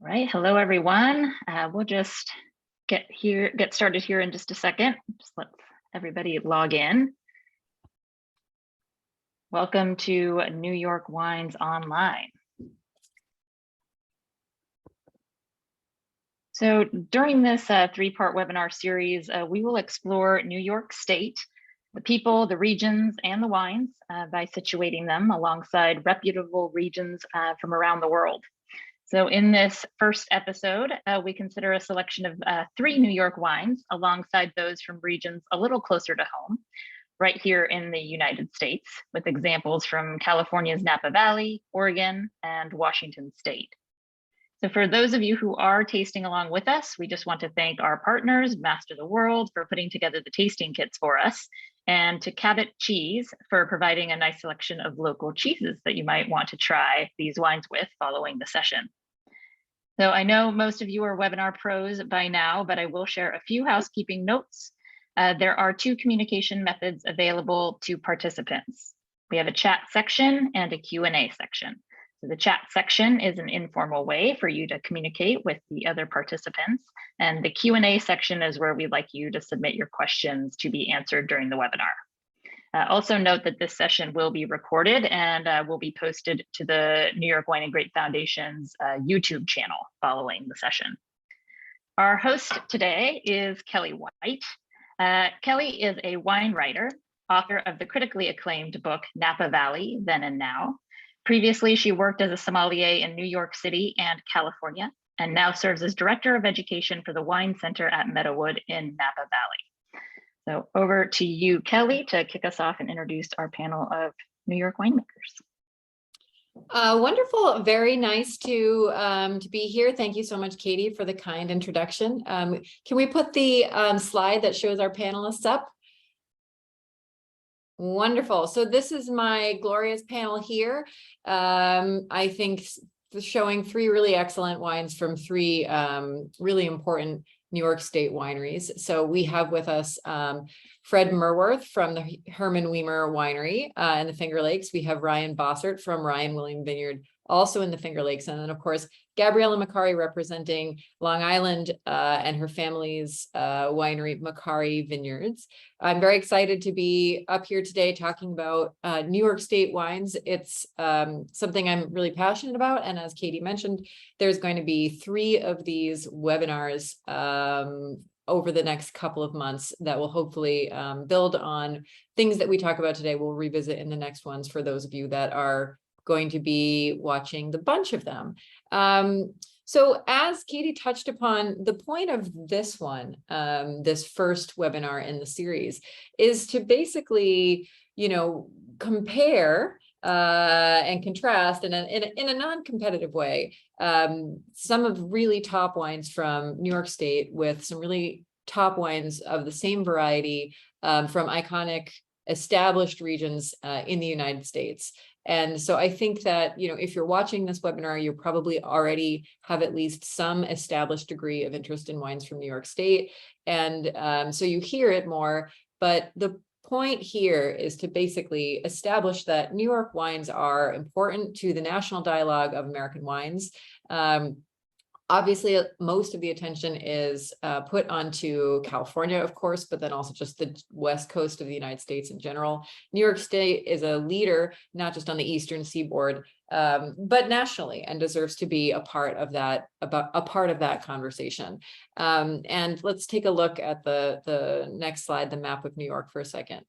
Right. Hello, everyone. We'll just get started here in just a second. Just let everybody log in. Welcome to New York Wines Online. So during this three-part webinar series, we will explore New York State, the people, the regions, and the wines by situating them alongside reputable regions from around the world. So in this first episode, we consider a selection of 3 New York wines alongside those from regions a little closer to home, right here in the United States, with examples from California's Napa Valley, Oregon, and Washington State. So for those of you who are tasting along with us, we just want to thank our partners, Master the World, for putting together the tasting kits for us, and to Cabot Cheese for providing a nice selection of local cheeses that you might want to try these wines with following the session. So I know most of you are webinar pros by now, but I will share a few housekeeping notes. There are 2 communication methods available to participants. We have a chat section and a Q&A section. So the chat section is an informal way for you to communicate with the other participants, and the Q&A section is where we'd like you to submit your questions to be answered during the webinar. Also note that this session will be recorded and will be posted to the New York Wine and Grape Foundation's YouTube channel following the session. Our host today is Kelli White. Kelli is a wine writer, author of the critically acclaimed book, Napa Valley, Then and Now. Previously, she worked as a sommelier in New York City and California, and now serves as Director of Education for the Wine Center at Meadowood in Napa Valley. So over to you, Kelli, to kick us off and introduce our panel of New York winemakers. Wonderful. Very nice to be here. Thank you so much, Katie, for the kind introduction. Can we put the slide that shows our panelists up? Wonderful. So this is my glorious panel here. I think showing 3 really excellent wines from 3 really important New York State wineries. So we have with us Fred Merworth from the Herman Weimer Winery in the Finger Lakes. We have Ryan Bossert from Ryan William Vineyard, also in the Finger Lakes. And then, of course, Gabriella Macari representing Long Island and her family's winery, Macari Vineyards. I'm very excited to be up here today talking about New York State wines. It's something I'm really passionate about. And as Katie mentioned, there's going to be 3 of these webinars over the next couple of months that will hopefully build on things that we talk about today. We'll revisit in the next ones for those of you that are going to be watching the bunch of them. So as Katie touched upon, the point of this one, this first webinar in the series, is to basically, compare and contrast in a non-competitive way some of really top wines from New York State with some really top wines of the same variety from iconic established regions in the United States. And so I think that, if you're watching this webinar, you probably already have at least some established degree of interest in wines from New York State. And so you hear it more, but the point here is to basically establish that New York wines are important to the national dialogue of American wines. Obviously, most of the attention is put onto California, of course, but then also just the West Coast of the United States in general. New York State is a leader, not just on the Eastern Seaboard, but nationally, and deserves to be a part of that conversation. And let's take a look at the next slide, the map of New York, for a second.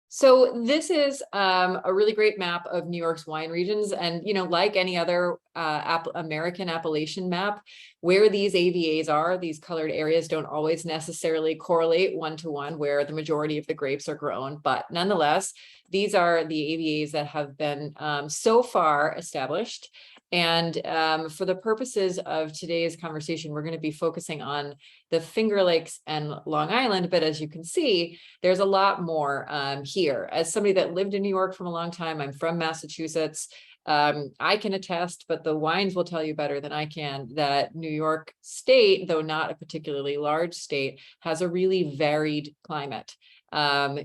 So this is a really great map of New York's wine regions. And, like any other American appellation map, where these AVAs are, these colored areas don't always necessarily correlate one-to-one where the majority of the grapes are grown. But nonetheless, these are the AVAs that have been so far established. And for the purposes of today's conversation, we're going to be focusing on the Finger Lakes and Long Island. But as you can see, there's a lot more here. As somebody that lived in New York for a long time, I'm from Massachusetts. I can attest, but the wines will tell you better than I can, that New York State, though not a particularly large state, has a really varied climate.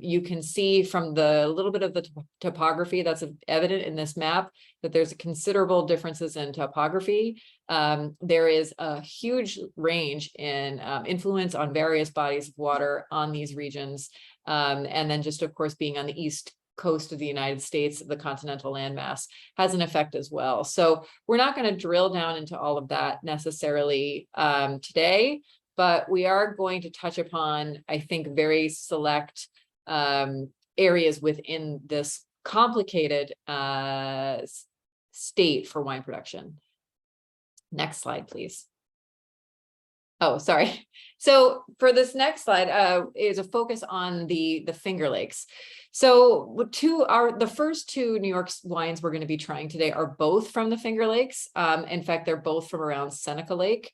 You can see from the little bit of the topography that's evident in this map that there's considerable differences in topography. There is a huge range in influence on various bodies of water on these regions. And then just, of course, being on the east coast of the United States, the continental landmass has an effect as well. So we're not going to drill down into all of that necessarily today, but we are going to touch upon, I think, very select areas within this complicated state for wine production. Next slide, please. Oh, sorry. So for this next slide is a focus on the Finger Lakes. So the first two New York wines we're going to be trying today are both from the Finger Lakes. In fact, they're both from around Seneca Lake.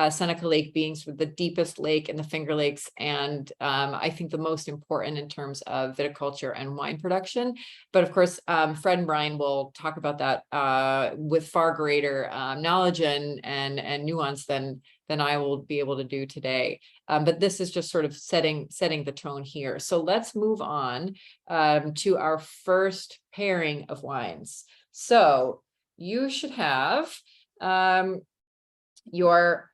Seneca Lake being sort of the deepest lake in the Finger Lakes, and I think the most important in terms of viticulture and wine production. But of course, Fred and Brian will talk about that with far greater knowledge and nuance than I will be able to do today. But this is just sort of setting the tone here. So let's move on to our first pairing of wines. So you should have your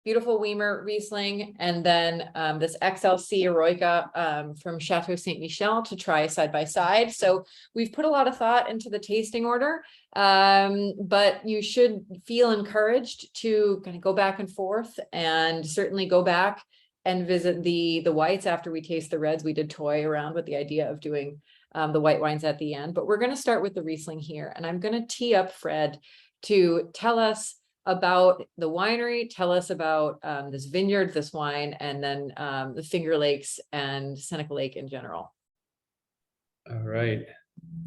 beautiful Weimer Riesling, and then this XLC Eroica from Chateau Saint Michel to try side by side. So we've put a lot of thought into the tasting order, but you should feel encouraged to kind of go back and forth, and certainly go back and visit the whites after we taste the reds. We did toy around with the idea of doing the white wines at the end, but we're going to start with the Riesling here, and I'm going to tee up Fred to tell us about the winery, tell us about this vineyard, this wine, and then the Finger Lakes and Seneca Lake in general. All right.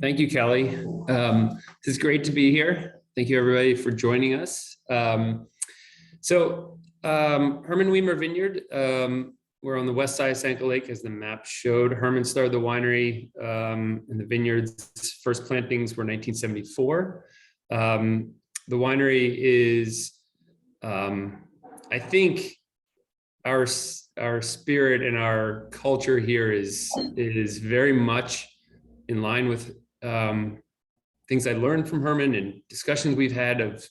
Thank you, Kelly. This is great to be here. Thank you, everybody, for joining us. Herman Weimer Vineyard, we're on the west side of Seneca Lake, as the map showed. Herman started the winery, and the vineyard's first plantings were 1974. The winery is, I think, our spirit and our culture here is very much in line with things I learned from Herman and discussions we've had of,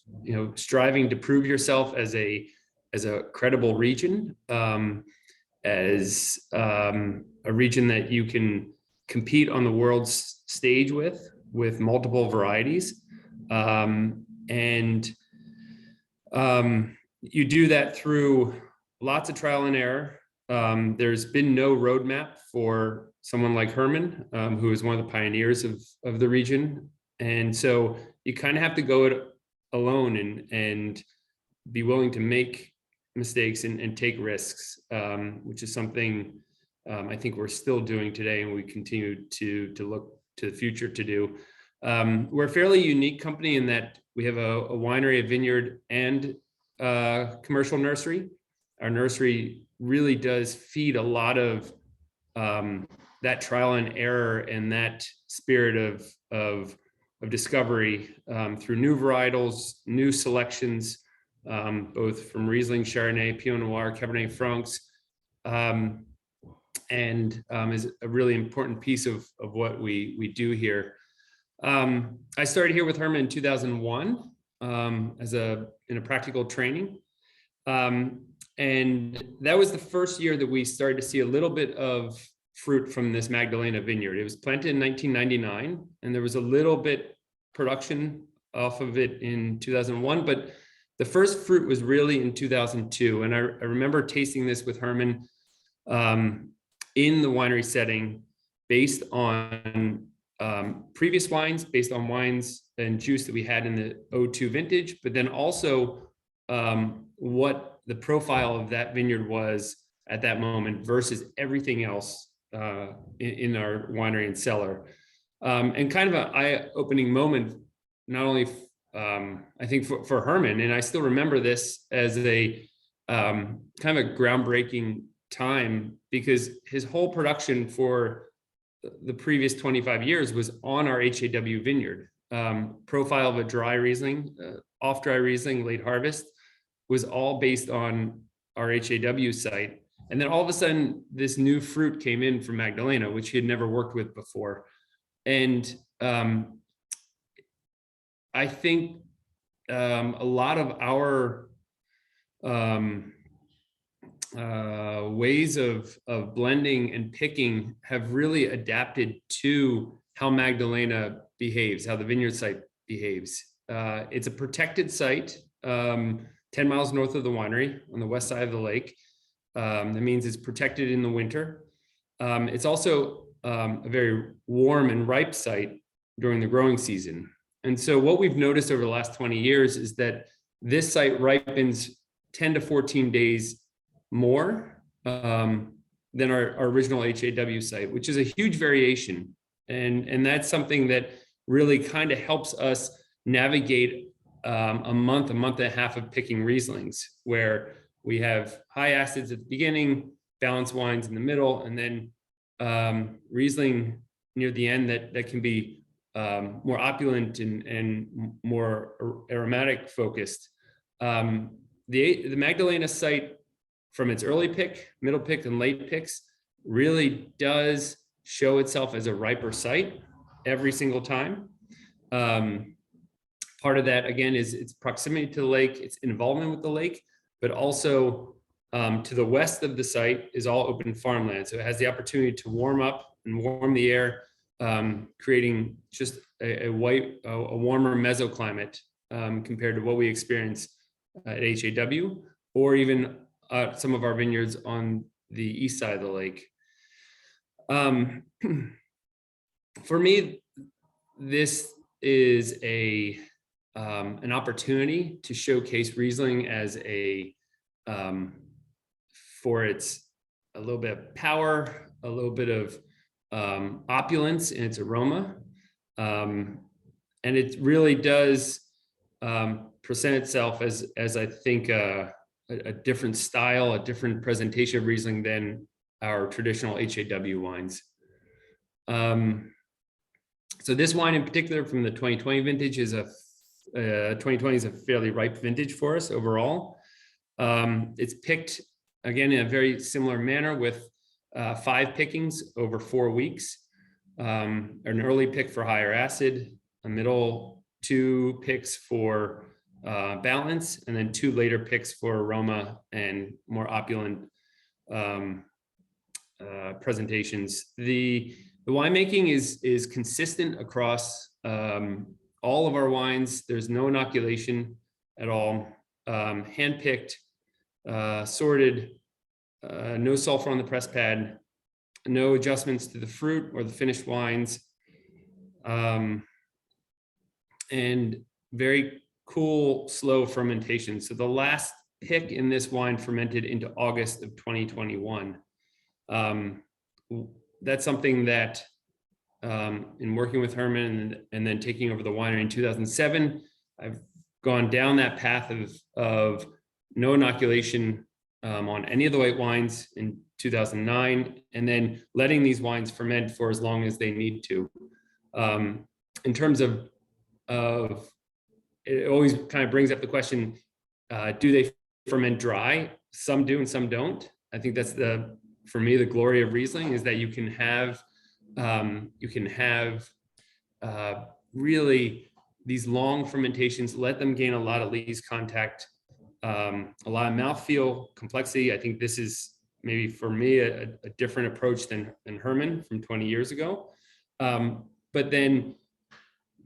striving to prove yourself as a credible region, as a region that you can compete on the world's stage with multiple varieties. And you do that through lots of trial and error. There's been no roadmap for someone like Herman, who is one of the pioneers of the region. And so you kind of have to go it alone and be willing to make mistakes and take risks, which is something I think we're still doing today, and we continue to look to the future to do. We're a fairly unique company in that we have a winery, a vineyard, and a commercial nursery. Our nursery really does feed a lot of that trial and error and that spirit of discovery through new varietals, new selections, both from Riesling, Chardonnay, Pinot Noir, Cabernet Francs, and is a really important piece of what we do here. I started here with Herman in 2001 in a practical training. And that was the first year that we started to see a little bit of fruit from this Magdalena vineyard. It was planted in 1999, and there was a little bit production off of it in 2001, but the first fruit was really in 2002. And I remember tasting this with Herman in the winery setting, based on previous wines, based on wines and juice that we had in the 02 vintage, but then also what the profile of that vineyard was at that moment versus everything else in our winery and cellar. And kind of an eye-opening moment, not only I think for Herman, and I still remember this as a kind of a groundbreaking time, because his whole production for the previous 25 years was on our HAW vineyard. profile of a dry Riesling, off dry Riesling, late harvest, was all based on our HAW site. And then all of a sudden, this new fruit came in from Magdalena, which he had never worked with before. And I think a lot of our ways of blending and picking have really adapted to how Magdalena behaves, how the vineyard site behaves. It's a protected site, 10 miles north of the winery on the west side of the lake. That means it's protected in the winter. It's also a very warm and ripe site during the growing season. And so what we've noticed over the last 20 years is that this site ripens 10 to 14 days more than our original HAW site, which is a huge variation. And that's something that really kind of helps us navigate a month and a half of picking Rieslings, where we have high acids at the beginning, balanced wines in the middle, and then Riesling near the end that can be more opulent and more aromatic focused. The Magdalena site, from its early pick, middle pick, and late picks, really does show itself as a riper site every single time. Part of that, again, is its proximity to the lake, its involvement with the lake, but also to the west of the site is all open farmland. So it has the opportunity to warm up and warm the air, creating just a warmer mesoclimate compared to what we experience at HAW, or even some of our vineyards on the east side of the lake. For me, this is an opportunity to showcase Riesling as for its a little bit of power, a little bit of opulence in its aroma. And it really does present itself as I think a different style, a different presentation of Riesling than our traditional HAW wines. So this wine in particular from the 2020 vintage is 2020 is a fairly ripe vintage for us overall. It's picked again in a very similar manner with 5 pickings over 4 weeks. An early pick for higher acid, a middle 2 picks for balance, and then 2 later picks for aroma and more opulent presentations. The winemaking is consistent across all of our wines. There's no inoculation at all. Handpicked, sorted, no sulfur on the press pad, no adjustments to the fruit or the finished wines, and very cool, slow fermentation. So the last pick in this wine fermented into August of 2021. That's something that in working with Herman and then taking over the winery in 2007, I've gone down that path of no inoculation on any of the white wines in 2009, and then letting these wines ferment for as long as they need to. In terms of it always kind of brings up the question, do they ferment dry? Some do and some don't. I think that's for me, the glory of Riesling is that you can have really these long fermentations, let them gain a lot of lees contact, a lot of mouthfeel, complexity. I think this is maybe for me a different approach than Herman from 20 years ago. But then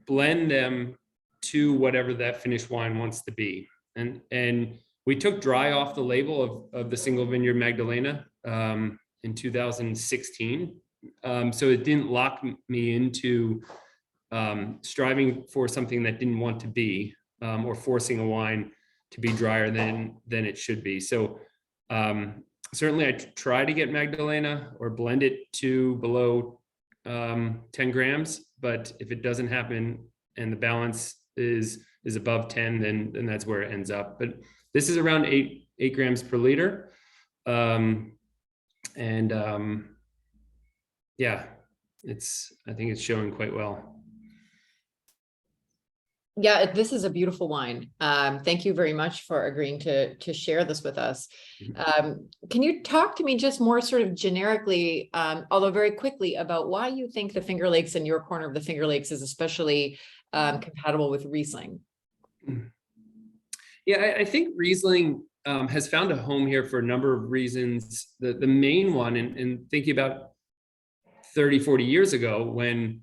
blend them to whatever that finished wine wants to be. And we took dry off the label of the single vineyard Magdalena in 2016. So it didn't lock me into striving for something that didn't want to be, or forcing a wine to be drier than it should be. So certainly I try to get Magdalena or blend it to below 10 grams, but if it doesn't happen and the balance is above 10, then that's where it ends up. But this is around 8 grams per liter. Yeah, I think it's showing quite well. Yeah, this is a beautiful wine. Thank you very much for agreeing to share this with us. Can you talk to me just more sort of generically, although very quickly, about why you think the Finger Lakes and your corner of the Finger Lakes is especially compatible with Riesling? Yeah, I think Riesling has found a home here for a number of reasons. The main one, and thinking about 30, 40 years ago, when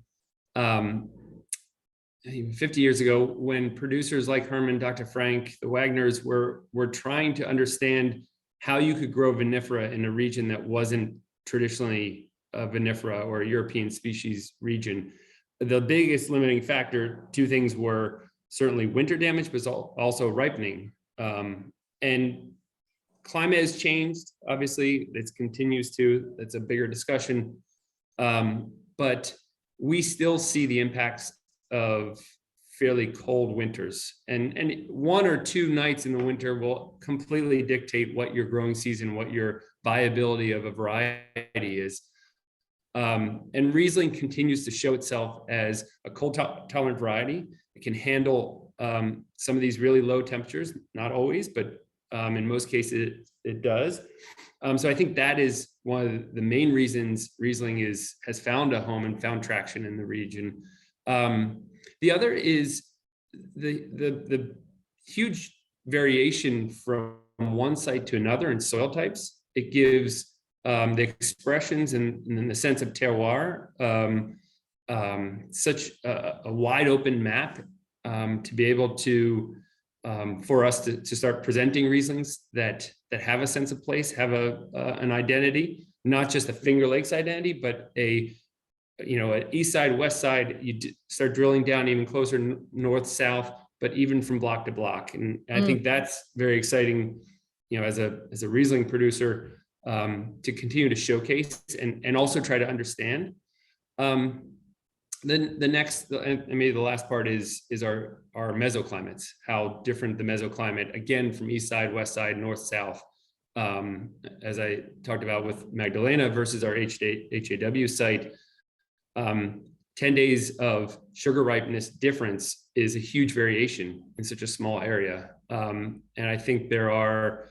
50 years ago, when producers like Herman, Dr. Frank, the Wagners were trying to understand how you could grow vinifera in a region that wasn't traditionally a vinifera or a European species region. The biggest limiting factor, two things were certainly winter damage, but also ripening. And climate has changed, obviously, it continues to, that's a bigger discussion. But we still see the impacts of fairly cold winters, and one or two nights in the winter will completely dictate what your growing season, what your viability of a variety is. And Riesling continues to show itself as a cold tolerant variety. It can handle some of these really low temperatures, not always, but in most cases it does. So I think that is one of the main reasons Riesling has found a home and found traction in the region. The other is the huge variation from one site to another in soil types. It gives the expressions and the sense of terroir such a wide open map to be able to for us to start presenting Rieslings that have a sense of place, have an identity, not just a Finger Lakes identity, but an east side, west side. You start drilling down even closer north, south, but even from block to block. And I think that's very exciting, as a Riesling producer, to continue to showcase and also try to understand. Then the next, and maybe the last part is our mesoclimates, how different the mesoclimate, again, from east side, west side, north, south, as I talked about with Magdalena versus our HAW site. 10 days of sugar ripeness difference is a huge variation in such a small area. And I think there are,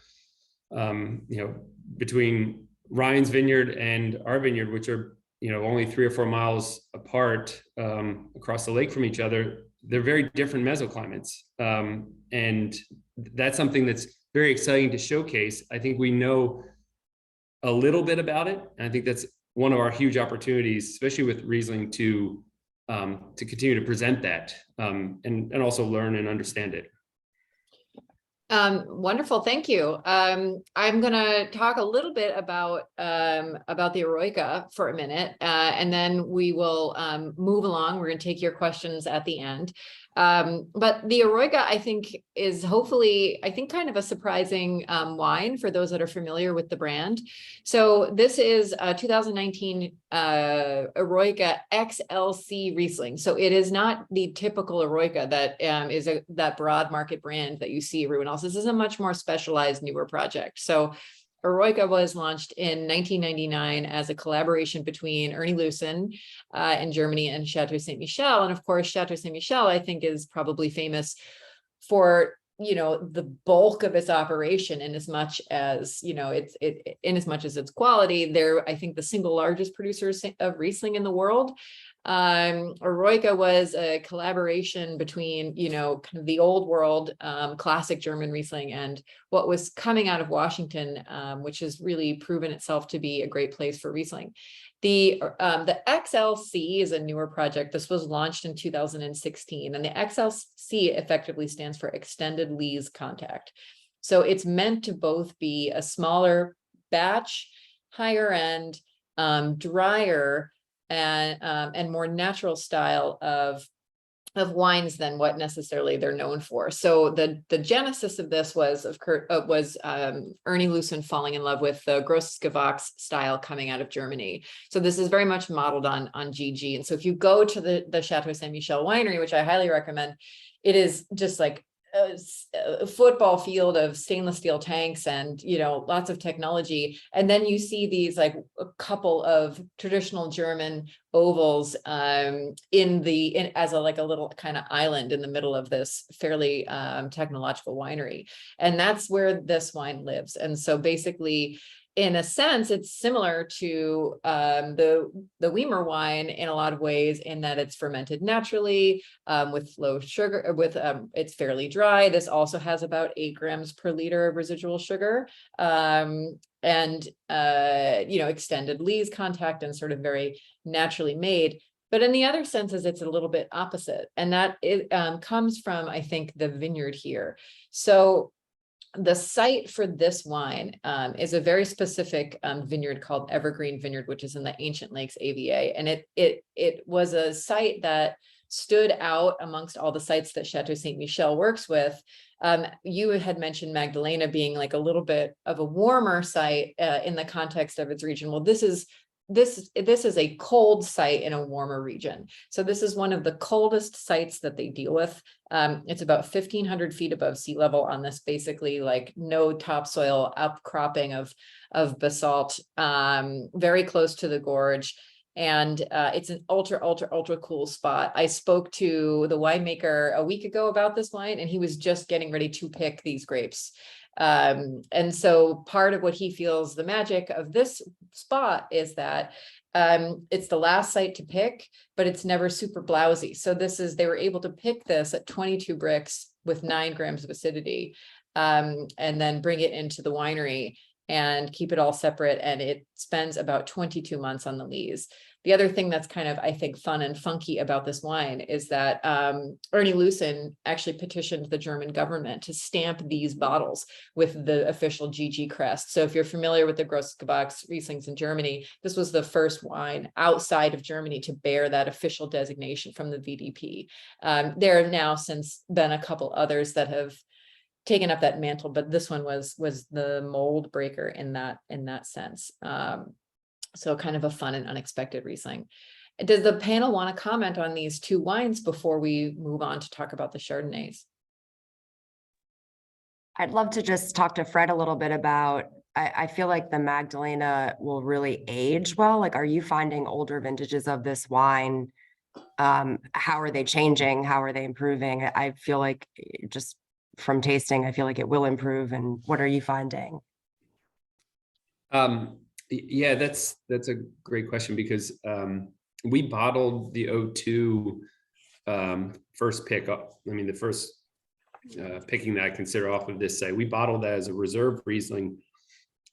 between Ryan's vineyard and our vineyard, which are only 3 or 4 miles apart across the lake from each other, they're very different mesoclimates. And that's something that's very exciting to showcase. I think we know a little bit about it. And I think that's one of our huge opportunities, especially with Riesling, to continue to present that and also learn and understand it. Wonderful. Thank you. I'm going to talk a little bit about the Eroica for a minute, and then we will move along. We're going to take your questions at the end. But the Eroica, I think, is hopefully, kind of a surprising wine for those that are familiar with the brand. So this is a 2019 Eroica XLC Riesling. So it is not the typical Eroica that is that broad market brand that you see everyone else. This is a much more specialized, newer project. So Eroica was launched in 1999 as a collaboration between Ernie Loosen in Germany and Chateau Saint Michel. And of course, Chateau Saint Michel, I think, is probably famous for the bulk of its operation, in as much as in as much as its quality. They're, I think, the single largest producers of Riesling in the world. Eroica was a collaboration between, kind of the old world, classic German Riesling and what was coming out of Washington, which has really proven itself to be a great place for Riesling. The XLC is a newer project. This was launched in 2016, and the XLC effectively stands for Extended Lees Contact. So it's meant to both be a smaller batch, higher end, drier, and more natural style of wines than what necessarily they're known for. So the genesis of this was Ernie Loosen falling in love with the Grosses Gewachs style coming out of Germany. So this is very much modeled on GG. And so if you go to the Chateau Saint Michel winery, which I highly recommend, it is just like a football field of stainless steel tanks and, you know, lots of technology. And then you see these like a couple of traditional German ovals as a little kind of island in the middle of this fairly technological winery. And that's where this wine lives. And so basically, in a sense, it's similar to the Weimer wine in a lot of ways, in that it's fermented naturally with low sugar. It's fairly dry. This also has about 8 grams per liter of residual sugar, and extended lees contact and sort of very naturally made. But in the other senses, it's a little bit opposite, and that it comes from, I think, the vineyard here. So the site for this wine is a very specific vineyard called Evergreen Vineyard, which is in the Ancient Lakes AVA. And it was a site that stood out amongst all the sites that Chateau Saint Michel works with. You had mentioned Magdalena being like a little bit of a warmer site in the context of its region. Well, this is a cold site in a warmer region. So this is one of the coldest sites that they deal with. It's about 1,500 feet above sea level on this basically like no topsoil outcropping of basalt, very close to the gorge. And it's an ultra cool spot. I spoke to the winemaker a week ago about this wine, and he was just getting ready to pick these grapes. And so part of what he feels the magic of this spot is that it's the last site to pick, but it's never super blousy. So they were able to pick this at 22 bricks with 9 grams of acidity, and then bring it into the winery and keep it all separate. And it spends about 22 months on the lees. The other thing that's kind of, I think, fun and funky about this wine is that Ernie Lucen actually petitioned the German government to stamp these bottles with the official GG crest. So if you're familiar with the Großgewachs Rieslings in Germany, this was the first wine outside of Germany to bear that official designation from the VDP. There have now since been a couple others that have taken up that mantle, but this one was the mold breaker in that sense. So kind of a fun and unexpected Riesling. Does the panel want to comment on these 2 wines before we move on to talk about the Chardonnays? I'd love to just talk to Fred a little bit about, I feel like the Magdalena will really age well. Like, are you finding older vintages of this wine? How are they changing? How are they improving? I feel like just from tasting, I feel like it will improve. And what are you finding? Yeah, that's a great question, because we bottled the 02 first pick up. I mean, the first picking that I consider off of this site. We bottled that as a reserve Riesling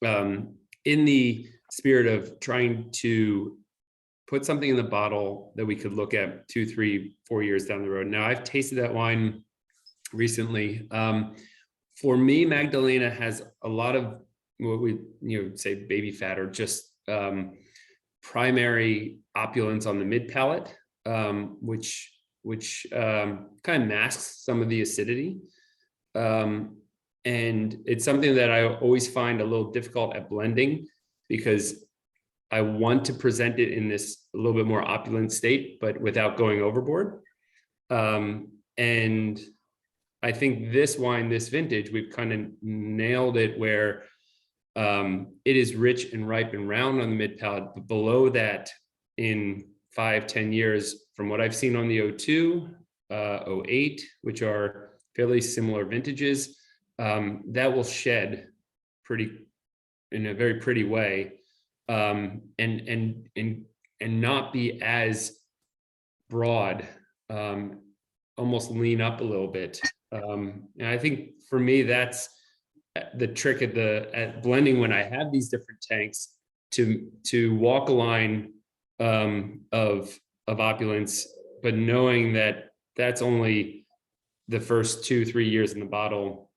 in the spirit of trying to put something in the bottle that we could look at 2, 3, 4 years down the road. Now, I've tasted that wine recently. For me, Magdalena has a lot of what we say baby fat, or just primary opulence on the mid palate, which kind of masks some of the acidity, and it's something that I always find a little difficult at blending, because I want to present it in this a little bit more opulent state, but without going overboard. And I think this wine, this vintage, we've kind of nailed it, where it is rich and ripe and round on the mid palate, but below that, in 5-10 years, from what I've seen on the 02, 08, which are fairly similar vintages, that will shed in a very pretty way, and not be as broad, almost lean up a little bit. And I think for me, that's the trick at blending, when I have these different tanks, to walk a line of opulence, but knowing that that's only the first 2-3 years in the bottle.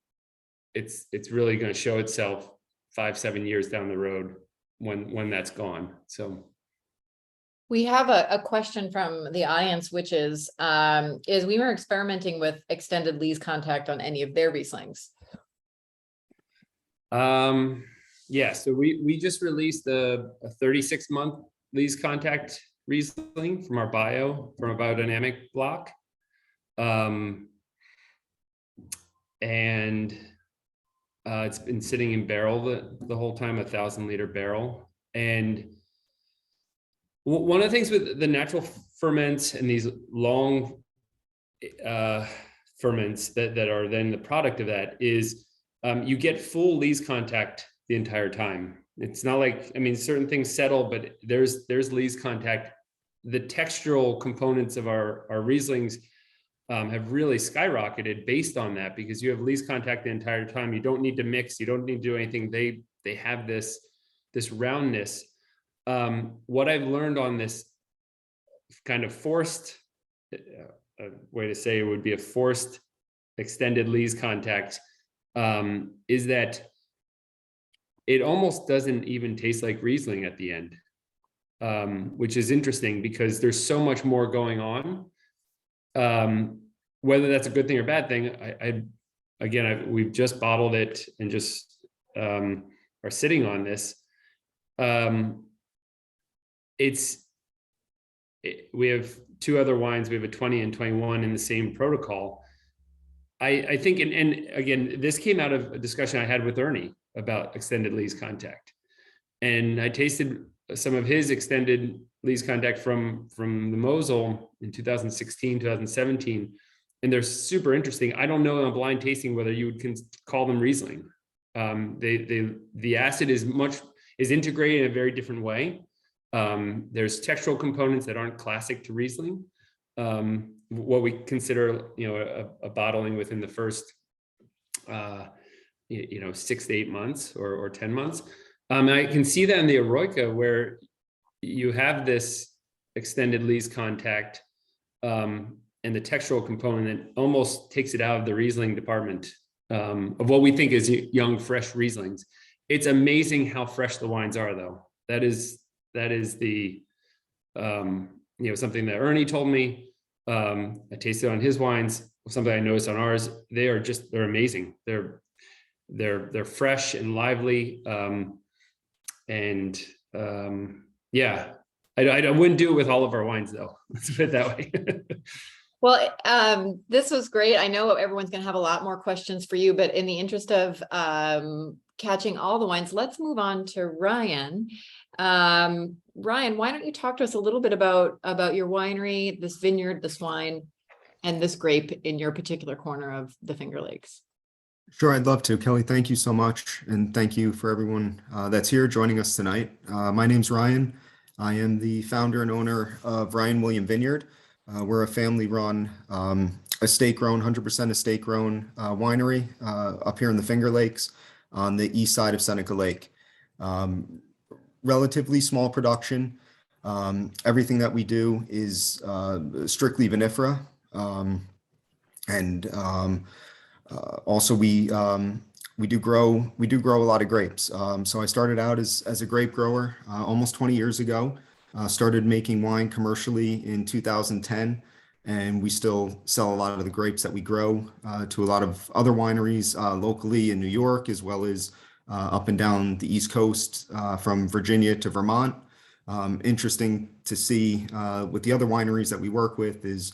It's really going to show itself 5-7 years down the road when that's gone. So we have a question from the audience, which is we were experimenting with extended lees contact on any of their Rieslings? Yeah, so we just released a 36-month lees contact Riesling from our biodynamic block. and it's been sitting in barrel the whole time, 1,000-liter barrel. And one of the things with the natural ferments and these long ferments that are then the product of that is you get full lees contact the entire time. It's not like, I mean, certain things settle, but there's lees contact. The textural components of our Rieslings have really skyrocketed based on that, because you have lees contact the entire time. You don't need to mix, you don't need to do anything. They have this roundness. What I've learned on this kind of forced, a way to say it would be a forced extended lees contact, is that it almost doesn't even taste like Riesling at the end, which is interesting because there's so much more going on. Whether that's a good thing or bad thing, we've just bottled it and just are sitting on this. We have two other wines. We have a 20 and 21 in the same protocol. I think, and again, this came out of a discussion I had with Ernie about extended lees contact. And I tasted some of his extended lees contact from the Mosel in 2016, 2017. And they're super interesting. I don't know in a blind tasting whether you would call them Riesling. The acid is integrated in a very different way. There's textural components that aren't classic to Riesling. What we consider, a bottling within the first, 6 to 8 months or 10 months. I can see that in the Eroica, where you have this extended lees contact, and the textural component that almost takes it out of the Riesling department, of what we think is young, fresh Rieslings. It's amazing how fresh the wines are, though. That is the, something that Ernie told me. I tasted on his wines, something I noticed on ours. They're amazing. They're fresh and lively. I wouldn't do it with all of our wines, though. Let's put it that way. Well, this was great. I know everyone's going to have a lot more questions for you, but in the interest of catching all the wines, let's move on to Ryan. Ryan, why don't you talk to us a little bit about your winery, this vineyard, this wine, and this grape in your particular corner of the Finger Lakes? Sure, I'd love to. Kelly, thank you so much. And thank you for everyone that's here joining us tonight. My name's Ryan. I am the founder and owner of Ryan William Vineyard. We're a family-run, estate-grown, 100% estate-grown winery up here in the Finger Lakes on the east side of Seneca Lake. Relatively small production. Everything that we do is strictly vinifera. Also we do grow a lot of grapes. So I started out as a grape grower almost 20 years ago. Started making wine commercially in 2010, and we still sell a lot of the grapes that we grow to a lot of other wineries locally in New York, as well as up and down the East Coast from Virginia to Vermont. Interesting to see with the other wineries that we work with is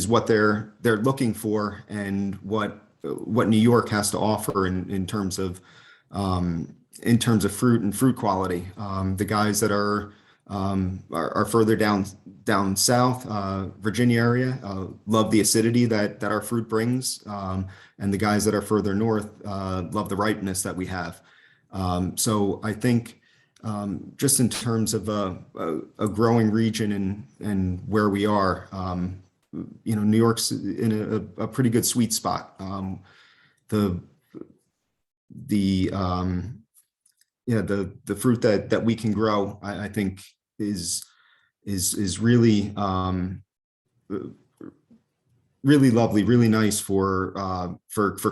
what they're looking for and what New York has to offer in terms of fruit and fruit quality. The guys that are further down south, Virginia area, love the acidity that our fruit brings, and the guys that are further north love the ripeness that we have. So I think just in terms of a growing region and where we are, New York's in a pretty good sweet spot. The fruit that we can grow, I think is really really lovely, really nice for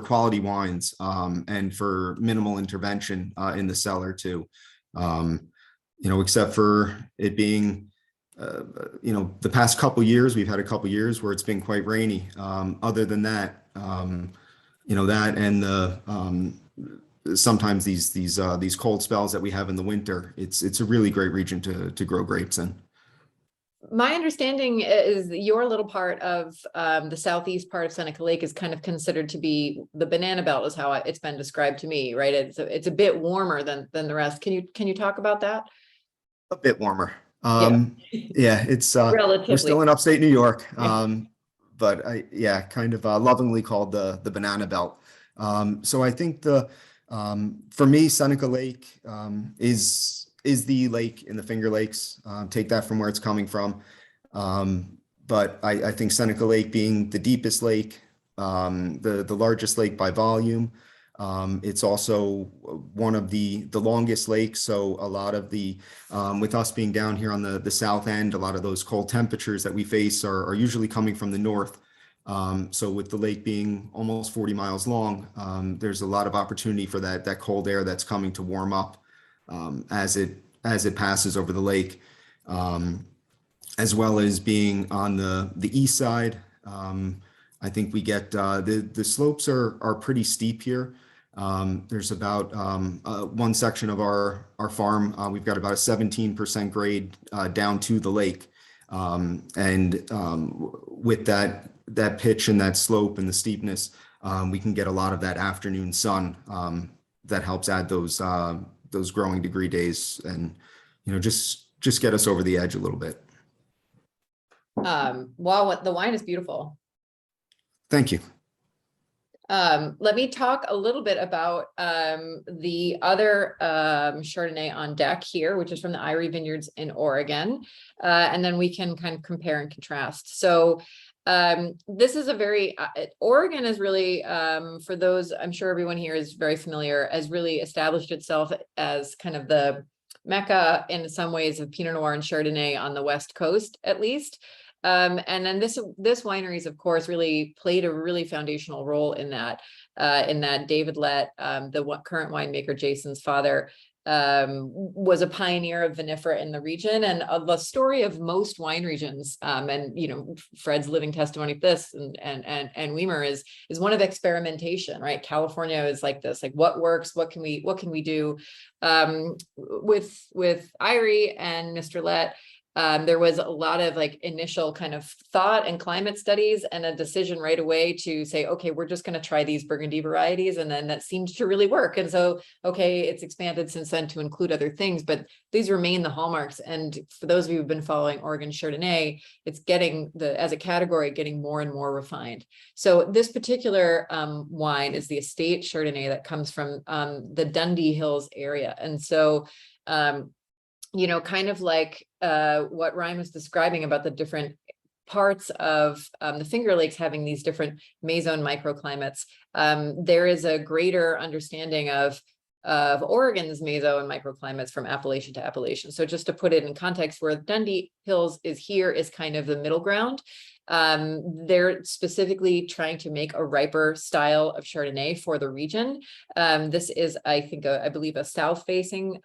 quality wines, and for minimal intervention in the cellar too. Except for it being the past couple years, we've had a couple years where it's been quite rainy. Other than that, that and the sometimes these cold spells that we have in the winter, it's a really great region to grow grapes in. My understanding is that your little part of the southeast part of Seneca Lake is kind of considered to be the banana belt, is how it's been described to me, right? It's a bit warmer than the rest. Can you talk about that? A bit warmer. Yeah. Yeah, it's we're still Relatively. in upstate New York. Yeah. But yeah, kind of lovingly called the banana belt. So I think for me, Seneca Lake is the lake in the Finger Lakes. Take that from where it's coming from. But I think Seneca Lake being the deepest lake, the largest lake by volume. It's also one of the longest lakes. So a lot of with us being down here on the south end, a lot of those cold temperatures that we face are usually coming from the north. So with the lake being almost 40 miles long, there's a lot of opportunity for that cold air that's coming to warm up as it passes over the lake, as well as being on the east side. I think we get the slopes are pretty steep here. There's about one section of our farm. We've got about a 17% grade down to the lake. With that pitch and that slope and the steepness, we can get a lot of that afternoon sun that helps add those growing degree days and, just get us over the edge a little bit. Wow, the wine is beautiful. Thank you. Let me talk a little bit about the other Chardonnay on deck here, which is from the Eyrie Vineyards in Oregon. And then we can kind of compare and contrast. So this is a very, Oregon is really, for those, I'm sure everyone here is very familiar, has really established itself as kind of the Mecca in some ways of Pinot Noir and Chardonnay on the West Coast, at least. And then this wineries, of course, really played a really foundational role in that. David Lett, the current winemaker, Jason's father, was a pioneer of vinifera in the region, and the story of most wine regions. And Fred's living testimony of this, and Weimer is one of experimentation, right? California is like this, like what works, what can we do? With Eyrie and Mr. Lett. There was a lot of initial kind of thought and climate studies and a decision right away to say, okay, we're just going to try these Burgundy varieties. And then that seemed to really work. And so, okay, it's expanded since then to include other things, but these remain the hallmarks. And for those of you who've been following Oregon Chardonnay, it's as a category, getting more and more refined. So this particular wine is the estate Chardonnay that comes from the Dundee Hills area. And so, kind of like what Ryan was describing about the different parts of the Finger Lakes having these different mesone microclimates, there is a greater understanding of Oregon's mesone microclimates from appellation to appellation. So just to put it in context, where Dundee Hills is here is kind of the middle ground. They're specifically trying to make a riper style of Chardonnay for the region. This is, I think, I believe a south-facing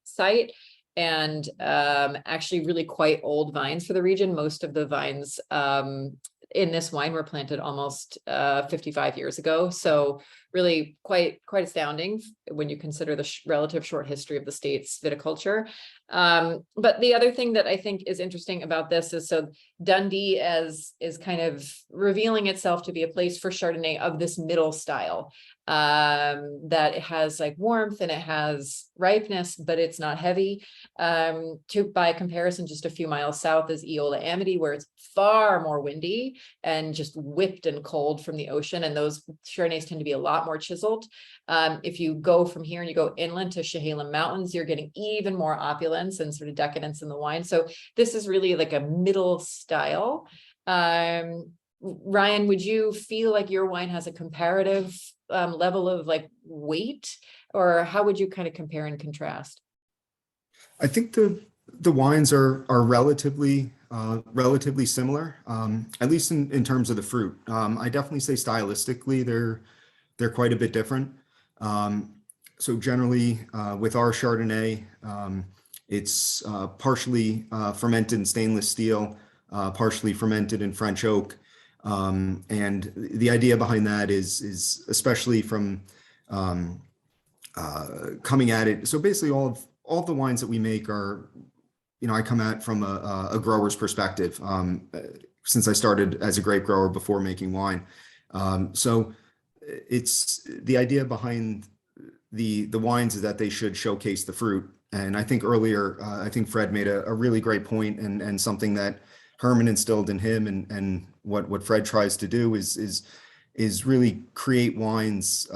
site. And actually really quite old vines for the region. Most of the vines in this wine were planted almost 55 years ago. So really quite astounding when you consider the relative short history of the state's viticulture. But the other thing that I think is interesting about this is, so Dundee is kind of revealing itself to be a place for Chardonnay of this middle style, that it has warmth and it has ripeness, but it's not heavy. By comparison, just a few miles south is Eola Amity, where it's far more windy and just whipped and cold from the ocean. And those Chardonnays tend to be a lot more chiseled. If you go from here and you go inland to Chehalem Mountains, you're getting even more opulence and sort of decadence in the wine. So this is really like a middle style. Ryan, would you feel like your wine has a comparative level of weight, or how would you kind of compare and contrast? I think the wines are relatively similar, at least in terms of the fruit. I definitely say stylistically they're quite a bit different. So generally with our Chardonnay, it's partially fermented in stainless steel, partially fermented in French oak. And the idea behind that is especially from coming at it. So basically all of the wines that we make are I come at from a grower's perspective, since I started as a grape grower before making wine. So it's the idea behind the wines is that they should showcase the fruit. And I think earlier, I think Fred made a really great point, and something that Herman instilled in him, and what Fred tries to do is really create wines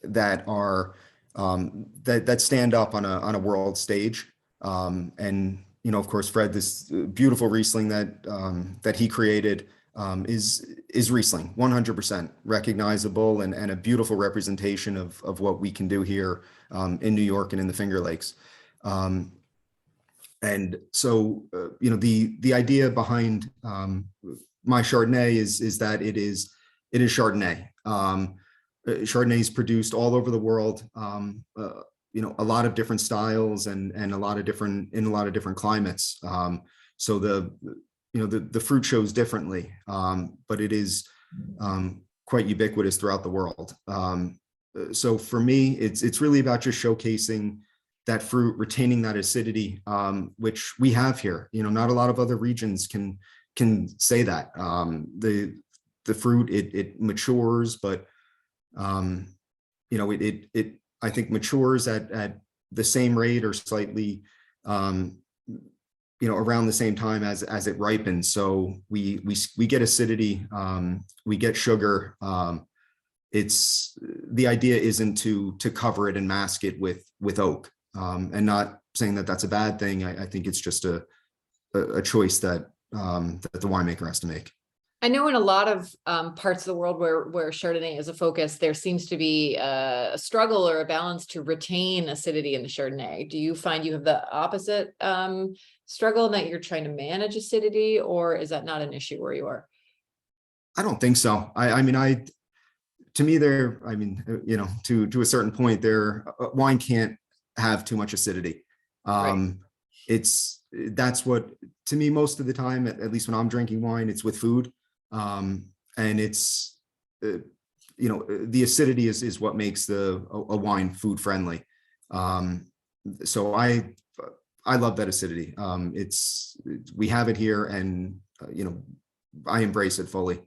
that are that stand up on a world stage. And of course, Fred, this beautiful Riesling that he created is Riesling, 100% recognizable, and a beautiful representation of what we can do here in New York and in the Finger Lakes. And so, the idea behind my Chardonnay is that it is Chardonnay. Chardonnay is produced all over the world. A lot of different styles and a lot of different climates. So the fruit shows differently, but it is quite ubiquitous throughout the world. So for me, it's really about just showcasing that fruit, retaining that acidity, which we have here. Not a lot of other regions can say that. The fruit, it matures, but it I think matures at the same rate or slightly around the same time as it ripens. So we get acidity, we get sugar. It's the idea isn't to cover it and mask it with oak, and not saying that that's a bad thing. I think it's just a choice that the winemaker has to make. I know in a lot of parts of the world where Chardonnay is a focus, there seems to be a struggle or a balance to retain acidity in the Chardonnay. Do you find you have the opposite struggle, that you're trying to manage acidity, or is that not an issue where you are? I don't think so. To me, to a certain point, wine can't have too much acidity. Right. That's what, to me, most of the time, at least when I'm drinking wine, it's with food. And it's, the acidity is what makes a wine food friendly. So I love that acidity. We have it here, and, I embrace it fully.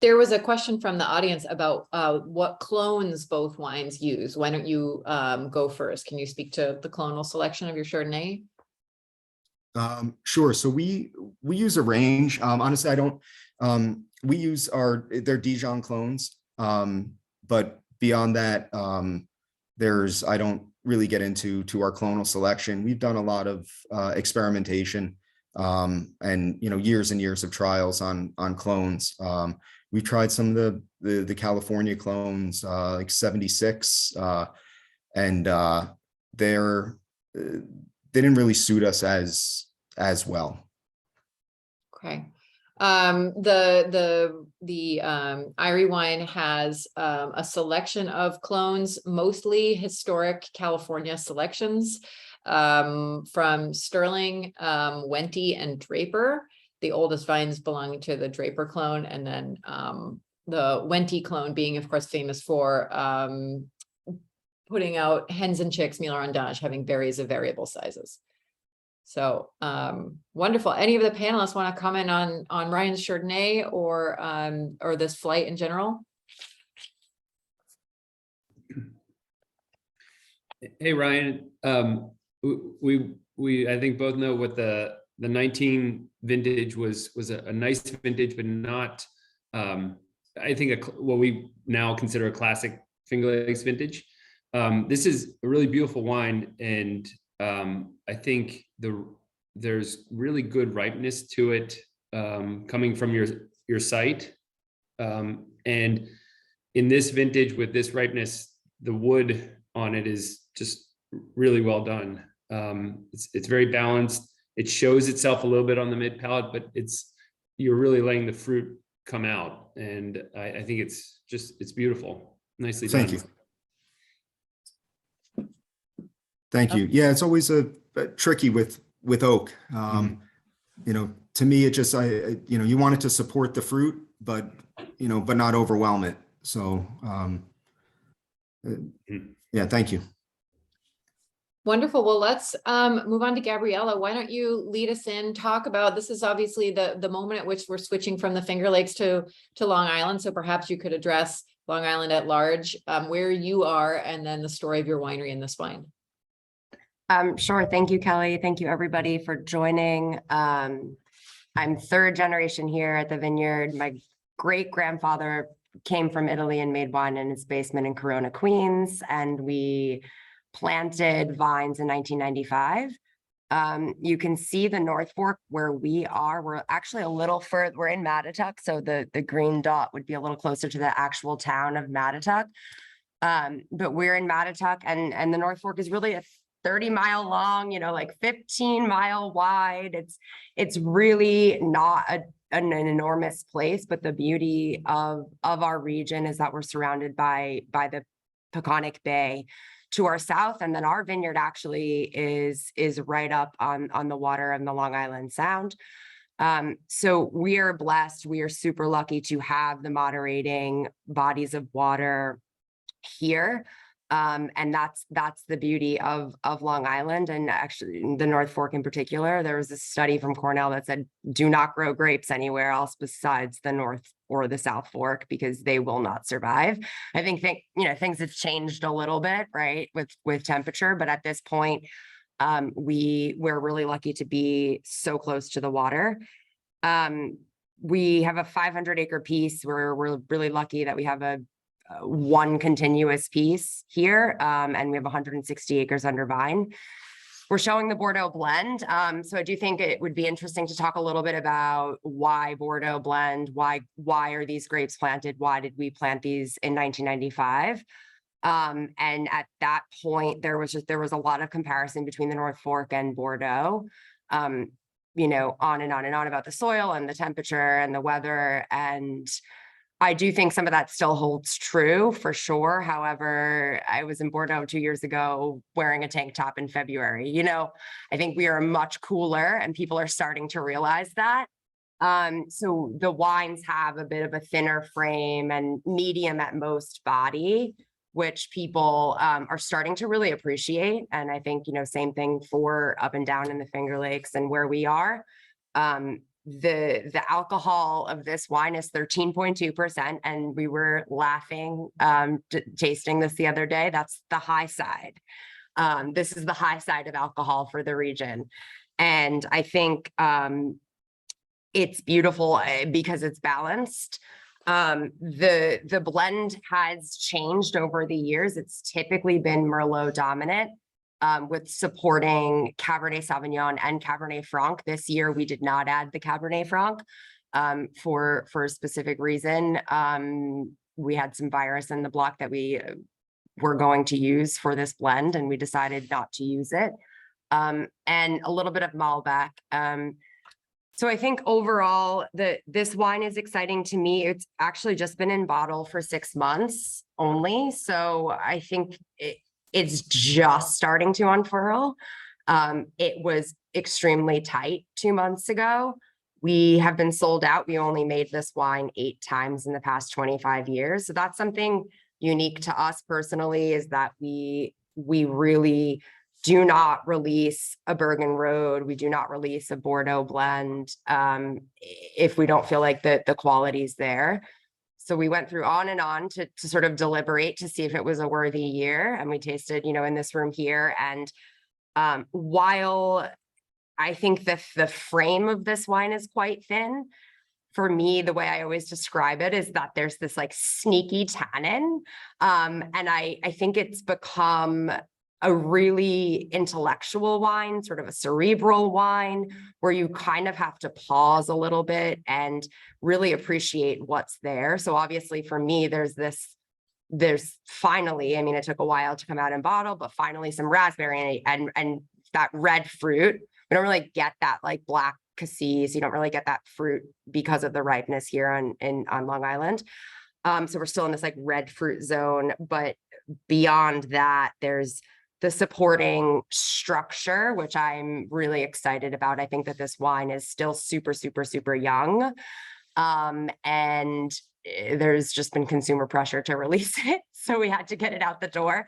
There was a question from the audience about what clones both wines use. Why don't you go first? Can you speak to the clonal selection of your Chardonnay? Sure. So we use a range. Honestly, I don't. We use they're Dijon clones, but beyond that, I don't really get into our clonal selection. We've done a lot of experimentation, and years and years of trials on clones. We've tried some of the California clones, like 76, and they didn't really suit us as well. Okay. The Irie wine has a selection of clones, mostly historic California selections, from Sterling, Wente, and Draper. The oldest vines belonging to the Draper clone, and then the Wente clone being, of course, famous for putting out hens and chicks, Mille Rondage, having berries of variable sizes. So wonderful. Any of the panelists want to comment on Ryan's Chardonnay or this flight in general? Hey, Ryan, we I think both know what the 19 vintage was a nice vintage, but not I think what we now consider a classic Finger Lakes vintage. This is a really beautiful wine, and I think there's really good ripeness to it, coming from your site, and in this vintage with this ripeness, the wood on it is just really well done. It's very balanced. It shows itself a little bit on the mid palate, but you're really letting the fruit come out, and I think it's beautiful, nicely done. Thank you. Thank you. Yeah, it's always a tricky with oak. To me, it just you want it to support the fruit, but not overwhelm it. So yeah, thank you. Wonderful. Well, let's move on to Gabriella. Why don't you lead us in, talk about, this is obviously the moment at which we're switching from the Finger Lakes to Long Island. So perhaps you could address Long Island at large, where you are, and then the story of your winery in this wine. Sure. Thank you, Kelly. Thank you, everybody, for joining. I'm third generation here at the vineyard. My great grandfather came from Italy and made wine in his basement in Corona, Queens, and we planted vines in 1995. You can see the North Fork where we are. We're actually a little further, we're in Mattituck, so the green dot would be a little closer to the actual town of Mattituck. But we're in Mattituck, and the North Fork is really a 30-mile long, like 15-mile wide. It's really not an enormous place, but the beauty of our region is that we're surrounded by the Peconic Bay to our south, and then our vineyard actually is right up on the water in the Long Island Sound. So we are blessed. We are super lucky to have the moderating bodies of water here. And that's the beauty of Long Island, and actually the North Fork in particular. There was a study from Cornell that said, do not grow grapes anywhere else besides the North or the South Fork, because they will not survive. I think things have changed a little bit, right, with temperature, but at this point, we're really lucky to be so close to the water. We have a 500-acre piece. We're really lucky that we have one continuous piece here, and we have 160 acres under vine. We're showing the Bordeaux blend. So I do think it would be interesting to talk a little bit about why Bordeaux blend, why are these grapes planted? Why did we plant these in 1995? And at that point, there was a lot of comparison between the North Fork and Bordeaux, on and on and on about the soil and the temperature and the weather. And I do think some of that still holds true for sure. However, I was in Bordeaux 2 years ago wearing a tank top in February. I think we are much cooler, and people are starting to realize that. So the wines have a bit of a thinner frame and medium at most body, which people are starting to really appreciate. And I think, same thing for up and down in the Finger Lakes and where we are. The alcohol of this wine is 13.2%, and we were laughing tasting this the other day. That's the high side. This is the high side of alcohol for the region, and I think it's beautiful because it's balanced. The blend has changed over the years. It's typically been Merlot dominant, with supporting Cabernet Sauvignon and Cabernet Franc. This year, we did not add the Cabernet Franc for a specific reason. We had some virus in the block that we were going to use for this blend, and we decided not to use it. And a little bit of Malbec. So I think overall, this wine is exciting to me. It's actually just been in bottle for 6 months only. So I think it's just starting to unfurl. It was extremely tight 2 months ago. We have been sold out. We only made this wine 8 times in the past 25 years. So that's something unique to us personally, is that we really do not release a Bergen Road. We do not release a Bordeaux blend if we don't feel like the quality's there. So we went through on and on to sort of deliberate to see if it was a worthy year. And we tasted, in this room here. And while I think the frame of this wine is quite thin, for me, the way I always describe it is that there's this like sneaky tannin. And I think it's become a really intellectual wine, sort of a cerebral wine, where you kind of have to pause a little bit and really appreciate what's there. So obviously for me, there's finally, it took a while to come out in bottle, but finally some raspberry and that red fruit. We don't really get that like black cassis. You don't really get that fruit because of the ripeness here on Long Island. So we're still in this like red fruit zone, but beyond that, there's the supporting structure, which I'm really excited about. I think that this wine is still super, super, super young. And there's just been consumer pressure to release it. So we had to get it out the door.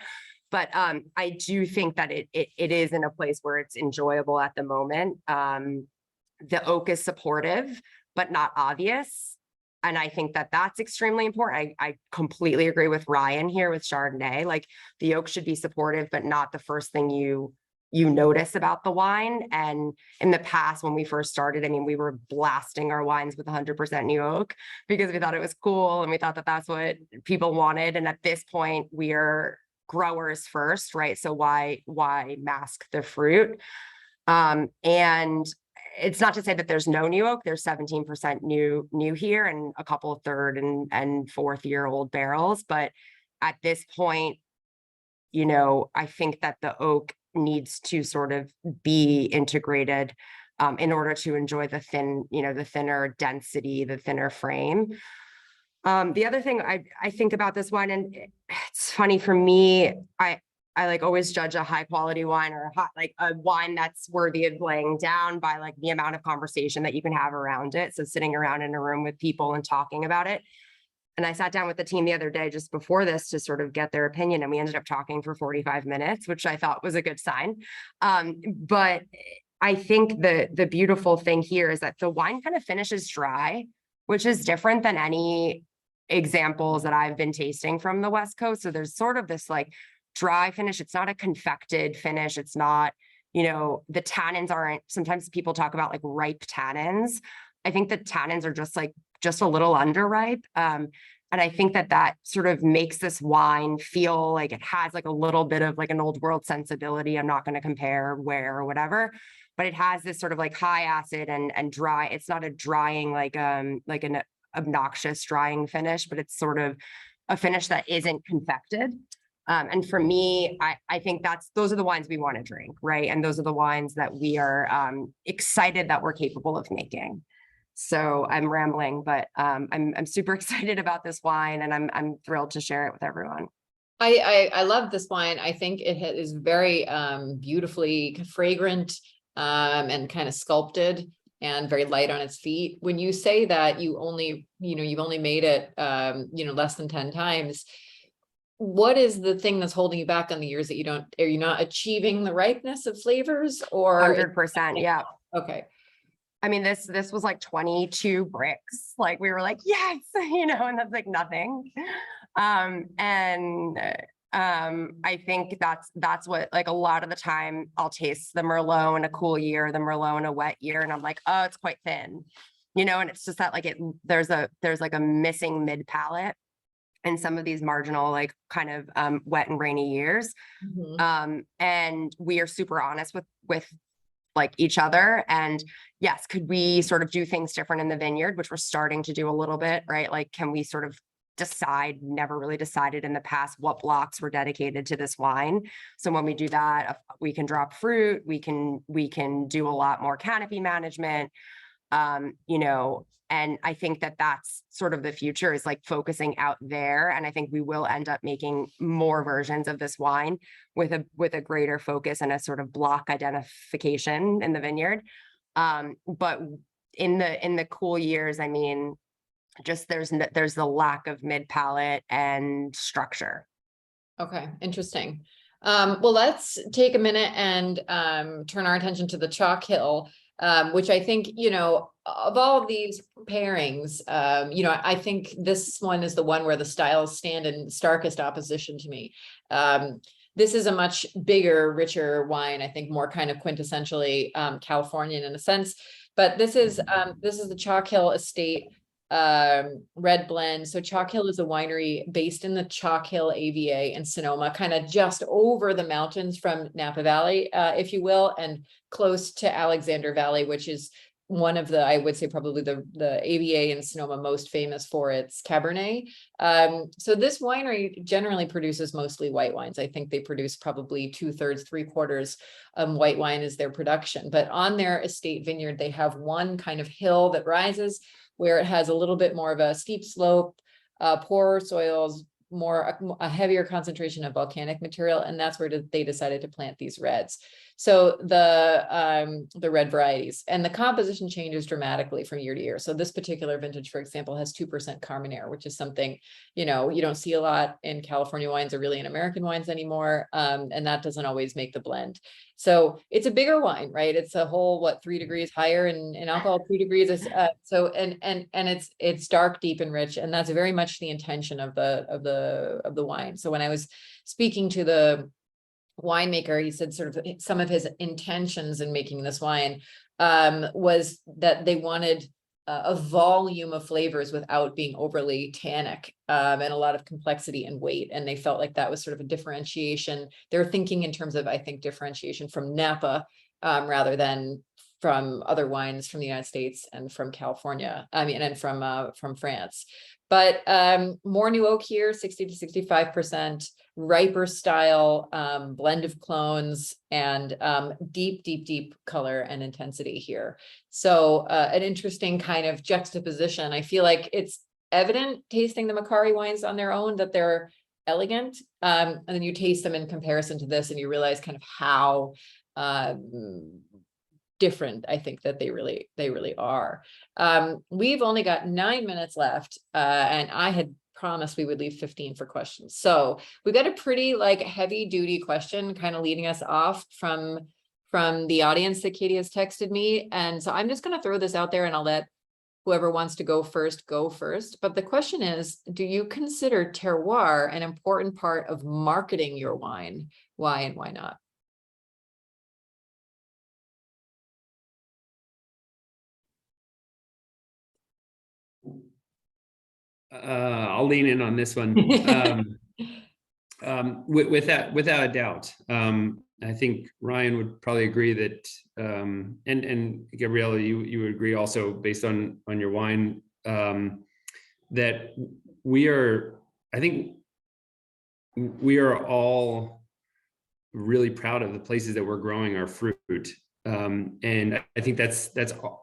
But I do think that it is in a place where it's enjoyable at the moment. The oak is supportive, but not obvious. And I think that that's extremely important. I completely agree with Ryan here with Chardonnay. Like the oak should be supportive, but not the first thing you notice about the wine. And in the past, when we first started, I mean, we were blasting our wines with 100% new oak because we thought it was cool and we thought that that's what people wanted. And at this point, we are growers first, right? So why mask the fruit? And it's not to say that there's no new oak. There's 17% new here and a couple of third and fourth year old barrels. But at this point, you know, I think that the oak needs to sort of be integrated in order to enjoy the the thinner density, the thinner frame. The other thing I think about this wine, and it's funny for me, I like always judge a high quality wine or a wine that's worthy of laying down by like the amount of conversation that you can have around it. So sitting around in a room with people and talking about it. And I sat down with the team the other day just before this to sort of get their opinion. And we ended up talking for 45 minutes, which I thought was a good sign. But I think the beautiful thing here is that the wine kind of finishes dry, which is different than any examples that I've been tasting from the West Coast. So there's sort of this like dry finish. It's not a confected finish. It's not, you know, the tannins aren't, sometimes people talk about like ripe tannins. I think the tannins are just a little underripe. And I think that sort of makes this wine feel like it has like a little bit of like an old world sensibility. I'm not going to compare where or whatever, but it has this sort of like high acid and dry. It's not a drying like an obnoxious drying finish, but it's sort of a finish that isn't confected. And for me, I think those are the wines we want to drink, right? And those are the wines that we are excited that we're capable of making. So I'm rambling, but I'm super excited about this wine, and I'm thrilled to share it with everyone. I love this wine. I think it is very beautifully fragrant and kind of sculpted and very light on its feet. When you say that you've only made it less than 10 times, what is the thing that's holding you back on the years that are you not achieving the ripeness of flavors or 100%? Yeah. Okay. I mean, this was like 22 bricks. Like we were like, yes, and that's like nothing. I think that's what, like, a lot of the time I'll taste the Merlot in a cool year, the Merlot in a wet year, and I'm like, oh, it's quite thin, and it's just that like there's like a missing mid palate in some of these marginal, like kind of wet and rainy years. Mm-hmm. And we are super honest with like each other. And yes, could we sort of do things different in the vineyard, which we're starting to do a little bit, right? Like, can we sort of never really decided in the past what blocks were dedicated to this wine. So when we do that, we can drop fruit, we can do a lot more canopy management, and I think that that's sort of the future, is like focusing out there. And I think we will end up making more versions of this wine with a greater focus and a sort of block identification in the vineyard. But in the cool years, I mean, just there's the lack of mid palate and structure. Okay, interesting. Well, let's take a minute and turn our attention to the Chalk Hill, which I think, of all of these pairings, I think this one is the one where the styles stand in starkest opposition to me. This is a much bigger, richer wine, I think more kind of quintessentially Californian in a sense, but this is the Chalk Hill Estate red blend. So Chalk Hill is a winery based in the Chalk Hill AVA in Sonoma, kind of just over the mountains from Napa Valley, if you will, and close to Alexander Valley, which is one of the, I would say probably the AVA in Sonoma most famous for its Cabernet. So this winery generally produces mostly white wines. I think they produce probably 2/3, 3/4 white wine is their production. But on their estate vineyard, they have one kind of hill that rises where it has a little bit more of a steep slope, poorer soils, a heavier concentration of volcanic material. And that's where they decided to plant these reds. So the red varieties, and the composition changes dramatically from year to year. So this particular vintage, for example, has 2% Carmenere, which is something, you don't see a lot in California wines or really in American wines anymore. And that doesn't always make the blend. So it's a bigger wine, right? It's a whole, 3 degrees higher in alcohol, 2 degrees. And it's dark, deep, and rich. And that's very much the intention of the wine. So when I was speaking to the winemaker, he said sort of some of his intentions in making this wine was that they wanted a volume of flavors without being overly tannic, and a lot of complexity and weight. And they felt like that was sort of a differentiation. They're thinking in terms of, I think, differentiation from Napa rather than from other wines from the United States and from California, and from France. But more new oak here, 60 to 65%, riper style, blend of clones, and deep color and intensity here. So an interesting kind of juxtaposition. I feel like it's evident tasting the Macari wines on their own that they're elegant, and then you taste them in comparison to this and you realize kind of how different I think that they really are. We've only got 9 minutes left, and I had promised we would leave 15 for questions. So we got a pretty heavy duty question kind of leading us off from the audience that Katie has texted me. And so I'm just going to throw this out there and I'll let whoever wants to go first. But the question is, do you consider terroir an important part of marketing your wine? Why and why not? I'll lean in on this one. Without a doubt. I think Ryan would probably agree that, and Gabriella, you would agree also based on your wine, that I think we are all really proud of the places that we're growing our fruit. And I think that's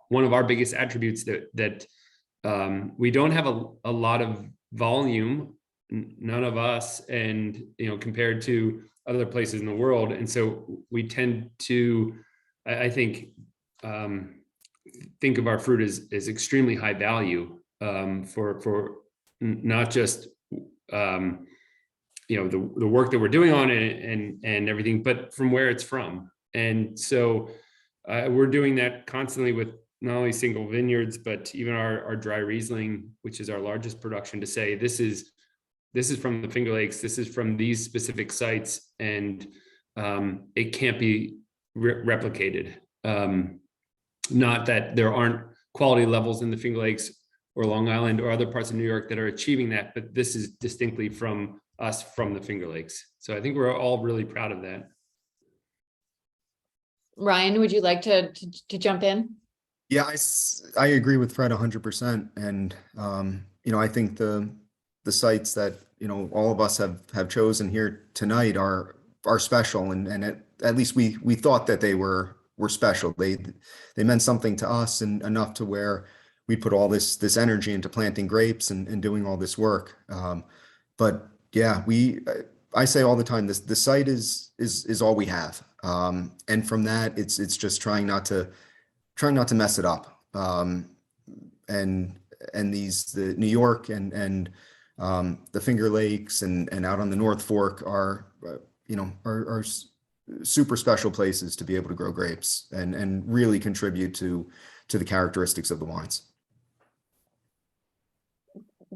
one of our biggest attributes, that we don't have a lot of volume, none of us, and compared to other places in the world. And so we tend to, I think of our fruit as extremely high value, for not just the work that we're doing on it and everything, but from where it's from. And so we're doing that constantly with not only single vineyards, but even our dry Riesling, which is our largest production, to say this is from the Finger Lakes, this is from these specific sites, and it can't be replicated. Not that there aren't quality levels in the Finger Lakes or Long Island or other parts of New York that are achieving that, but this is distinctly from us, from the Finger Lakes. So I think we're all really proud of that. Ryan, would you like to jump in? Yeah, I agree with Fred 100%. And, I think the sites that, all of us have chosen here tonight are special. And at least we thought that they were special. They meant something to us, and enough to where we put all this energy into planting grapes and doing all this work. But yeah, I say all the time, the site is all we have. And from that, it's just trying not to mess it up. And the New York and the Finger Lakes and out on the North Fork are super special places to be able to grow grapes and really contribute to the characteristics of the wines.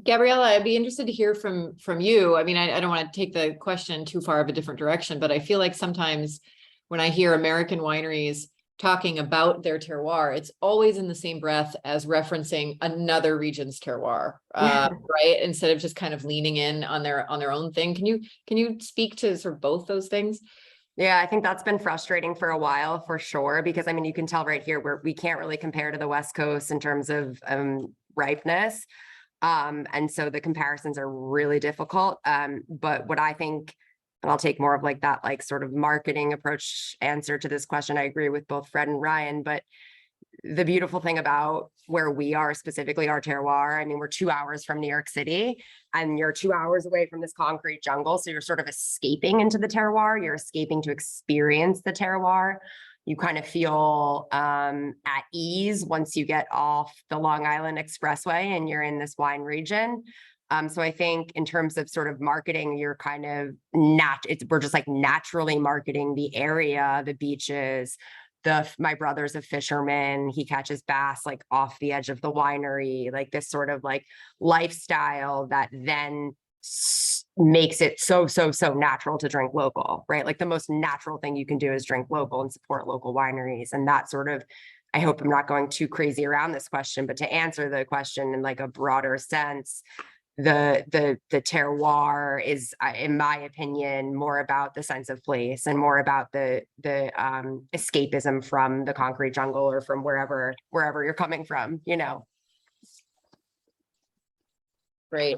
Gabriella, I'd be interested to hear from you. I mean, I don't want to take the question too far of a different direction, but I feel like sometimes when I hear American wineries talking about their terroir, it's always in the same breath as referencing another region's terroir, right? Instead of just kind of leaning in on their own thing. Can you speak to sort of both those things? Yeah, I think that's been frustrating for a while, for sure, because I mean, you can tell right here where we can't really compare to the West Coast in terms of ripeness. And so the comparisons are really difficult. But what I think, and I'll take more of that sort of marketing approach answer to this question. I agree with both Fred and Ryan, but the beautiful thing about where we are, specifically our terroir, I mean, we're 2 hours from New York City and you're 2 hours away from this concrete jungle. So you're sort of escaping into the terroir. You're escaping to experience the terroir. You kind of feel at ease once you get off the Long Island Expressway and you're in this wine region. So I think in terms of sort of marketing, you're kind of we're just like naturally marketing the area, the beaches. My brother's a fisherman. He catches bass like off the edge of the winery, like this sort of like lifestyle that then makes it so natural to drink local, right? Like the most natural thing you can do is drink local and support local wineries. And that sort of, I hope I'm not going too crazy around this question, but to answer the question in like a broader sense, the terroir is, in my opinion, more about the sense of place and more about the escapism from the concrete jungle or from wherever you're coming from, you know. Great.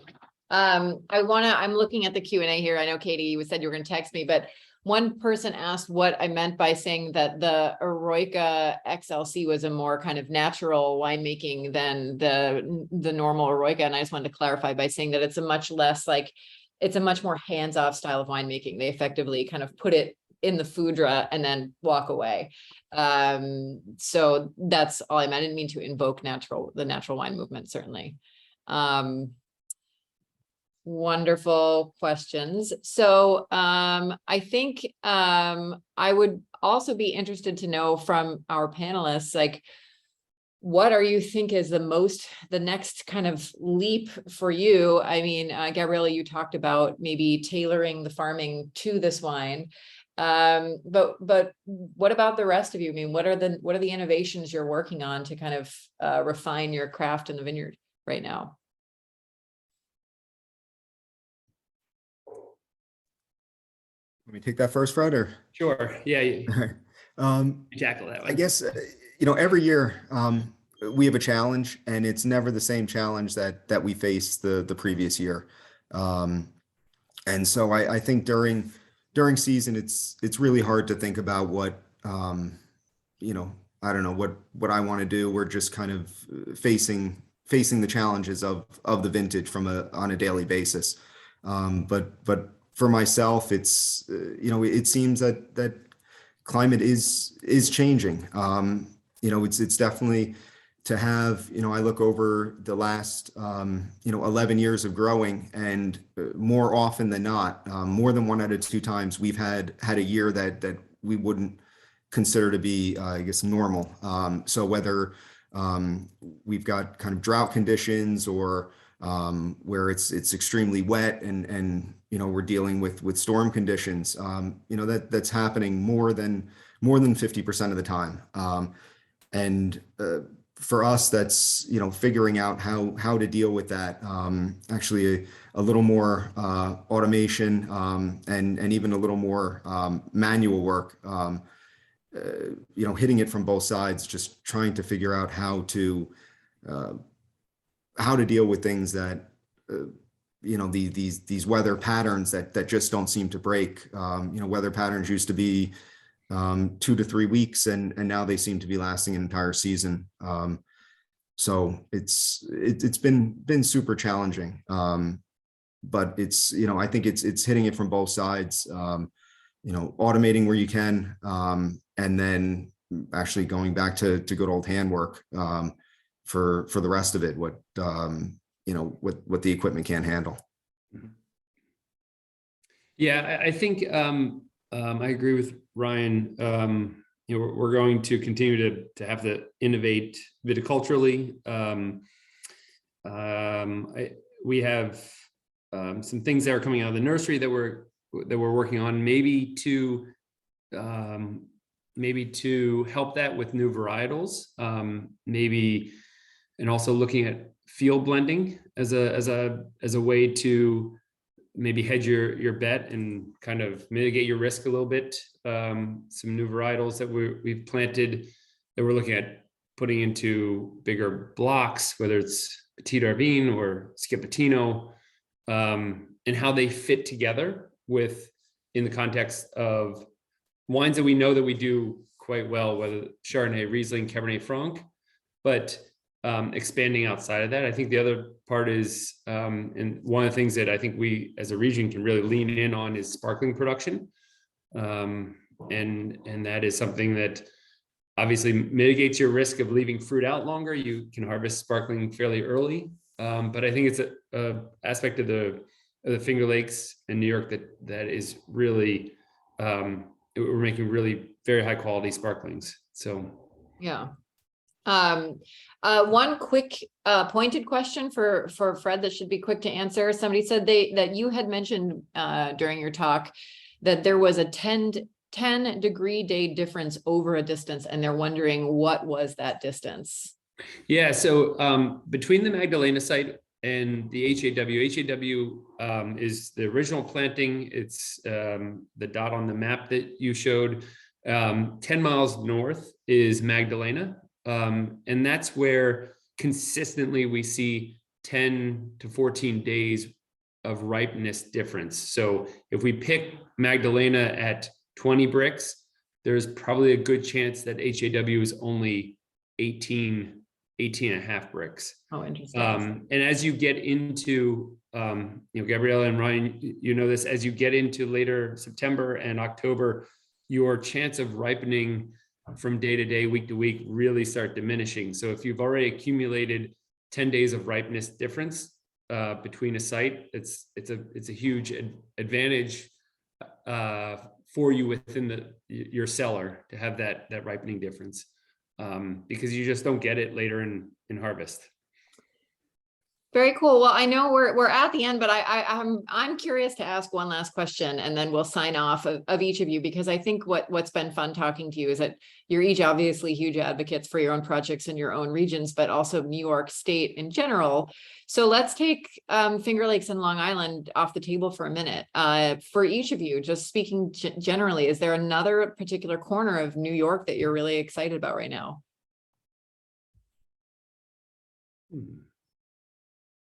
I'm looking at the Q&A here. I know Katie, you said you were going to text me, but one person asked what I meant by saying that the Eroica XLC was a more kind of natural winemaking than the normal Eroica. And I just wanted to clarify by saying that it's a much less it's a much more hands-off style of winemaking. They effectively kind of put it in the foudre and then walk away. So that's all I meant. I didn't mean to invoke the natural wine movement, certainly. Wonderful questions. So I think I would also be interested to know from our panelists, like, what are you think is the next kind of leap for you? I mean, Gabriella, you talked about maybe tailoring the farming to this wine. But what about the rest of you? I mean, what are the innovations you're working on to kind of refine your craft in the vineyard right now? Let me take that first, Fred, or? Sure. Yeah. You tackle that one. I guess, every year we have a challenge, and it's never the same challenge that we faced the previous year. And so I think during season, it's really hard to think about what, I don't know what I want to do. We're just kind of facing the challenges of the vintage on a daily basis. But for myself, it's, it seems that climate is changing. It's definitely to have, I look over the last, 11 years of growing, and more often than not, more than 1 out of 2 times, we've had a year that we wouldn't consider to be, I guess, normal. So whether we've got kind of drought conditions or where it's extremely wet and we're dealing with storm conditions, that's happening more than 50% of the time. And for us, that's figuring out how to deal with that. Actually, a little more automation and even a little more manual work. Hitting it from both sides, just trying to figure out how to deal with things that these weather patterns that just don't seem to break. Weather patterns used to be 2 to 3 weeks, and now they seem to be lasting an entire season. So it's been super challenging. But it's, I think it's hitting it from both sides. Automating where you can, and then actually going back to good old handwork for the rest of it, what the equipment can't handle. Yeah, I think I agree with Ryan. We're going to continue to have to innovate viticulturally. We have some things that are coming out of the nursery that we're working on, maybe to help that with new varietals, and also looking at field blending as a way to maybe hedge your bet and kind of mitigate your risk a little bit. Some new varietals that we've planted that we're looking at putting into bigger blocks, whether it's Petit Arvin or Schippettino, and how they fit together in the context of wines that we know that we do quite well, whether Chardonnay, Riesling, Cabernet Franc, but expanding outside of that. I think the other part is, and one of the things that I think we as a region can really lean in on is sparkling production. And that is something that obviously mitigates your risk of leaving fruit out longer. You can harvest sparkling fairly early. But I think it's a aspect of the Finger Lakes in New York that is really, we're making really very high quality sparklings. So yeah. One quick pointed question for Fred that should be quick to answer. Somebody said that you had mentioned during your talk that there was a 10-degree day difference over a distance, and they're wondering what was that distance? yeah, so between the Magdalena site and the HAW is the original planting. It's the dot on the map that you showed. 10 miles north is Magdalena. And that's where consistently we see 10 to 14 days of ripeness difference. So if we pick Magdalena at 20 bricks, there's probably a good chance that HAW is only 18 and a half bricks. Oh, interesting. And as you get into, Gabriella and Ryan, you know this, as you get into later September and October, your chance of ripening from day to day, week to week, really start diminishing. So if you've already accumulated 10 days of ripeness difference between a site, it's a huge advantage for you within your cellar to have that ripening difference, because you just don't get it later in harvest. Very cool. Well, I know we're at the end, but I'm curious to ask one last question, and then we'll sign off of each of you, because I think what's been fun talking to you is that you're each obviously huge advocates for your own projects in your own regions, but also New York State in general. So let's take Finger Lakes and Long Island off the table for a minute. For each of you, just speaking generally, is there another particular corner of New York that you're really excited about right now?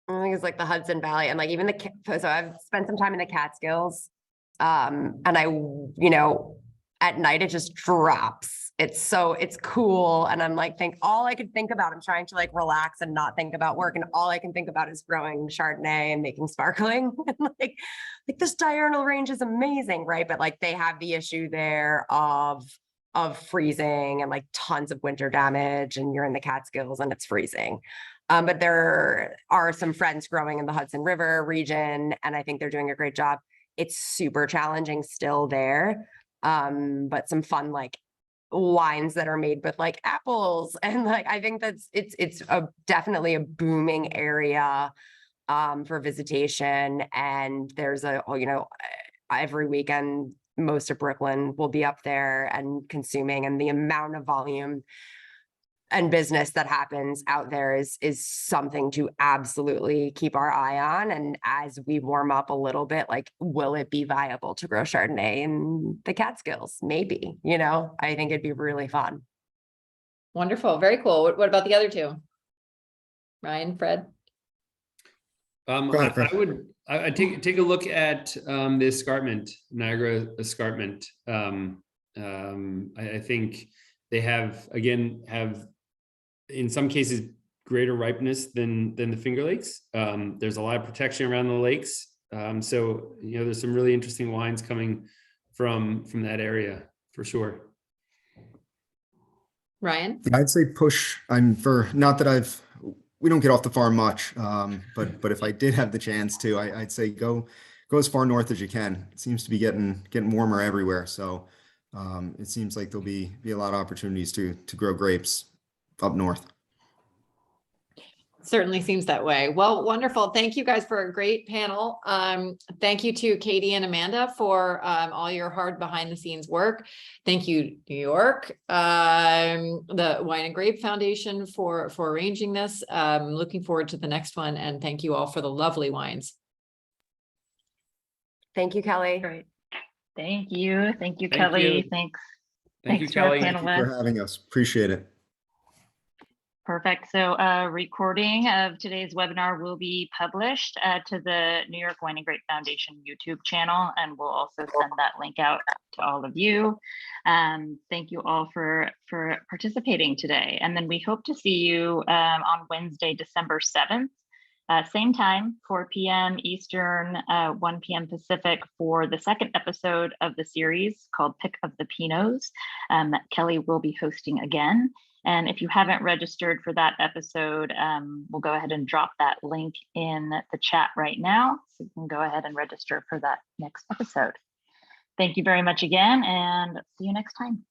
I think it's like the Hudson Valley, and like even so I've spent some time in the Catskills. And at night it just drops. It's cool. And I'm like, all I could think about, I'm trying to like relax and not think about work. And all I can think about is growing Chardonnay and making sparkling. And like this diurnal range is amazing, right? But like they have the issue there of freezing and like tons of winter damage, and you're in the Catskills and it's freezing. But there are some friends growing in the Hudson River region, and I think they're doing a great job. It's super challenging still there, but some fun like wines that are made with like apples, and like I think it's definitely a booming area for visitation. And there's every weekend most of Brooklyn will be up there and consuming, and the amount of volume and business that happens out there is something to absolutely keep our eye on. And as we warm up a little bit, like, will it be viable to grow Chardonnay in the Catskills? Maybe, I think it'd be really fun. Wonderful. Very cool. What about the other two? Ryan, Fred? I'd take a look at the escarpment, Niagara escarpment. I think they have in some cases greater ripeness than the Finger Lakes. There's a lot of protection around the lakes. So there's some really interesting wines coming from that area for sure. Ryan? I'd say push. Not that we don't get off the farm much, but if I did have the chance to, I'd say go as far north as you can. It seems to be getting warmer everywhere. So it seems like there'll be a lot of opportunities to grow grapes up north. Certainly seems that way. Well, wonderful. Thank you guys for a great panel. Thank you to Katie and Amanda for all your hard behind the scenes work. Thank you, New York, the Wine and Grape Foundation for arranging this. Looking forward to the next one. And thank you all for the lovely wines. Thank you, Kelly. Great. Thank you. Thank you, Thank Kelly. you. Thanks. Thank you, Thanks to our Kelly. Thank you for panelists. having us. Appreciate it. Perfect. So a recording of today's webinar will be published to the New York Wine and Grape Foundation YouTube channel, and we'll also send that link out to all of you. Thank you all for participating today. And then we hope to see you on Wednesday, December 7th, same time, 4 p.m. Eastern, 1 p.m. Pacific, for the second episode of the series called Pick of the Pinots that Kelly will be hosting again. And if you haven't registered for that episode, we'll go ahead and drop that link in the chat right now. So you can go ahead and register for that next episode. Thank you very much again, and see you next time.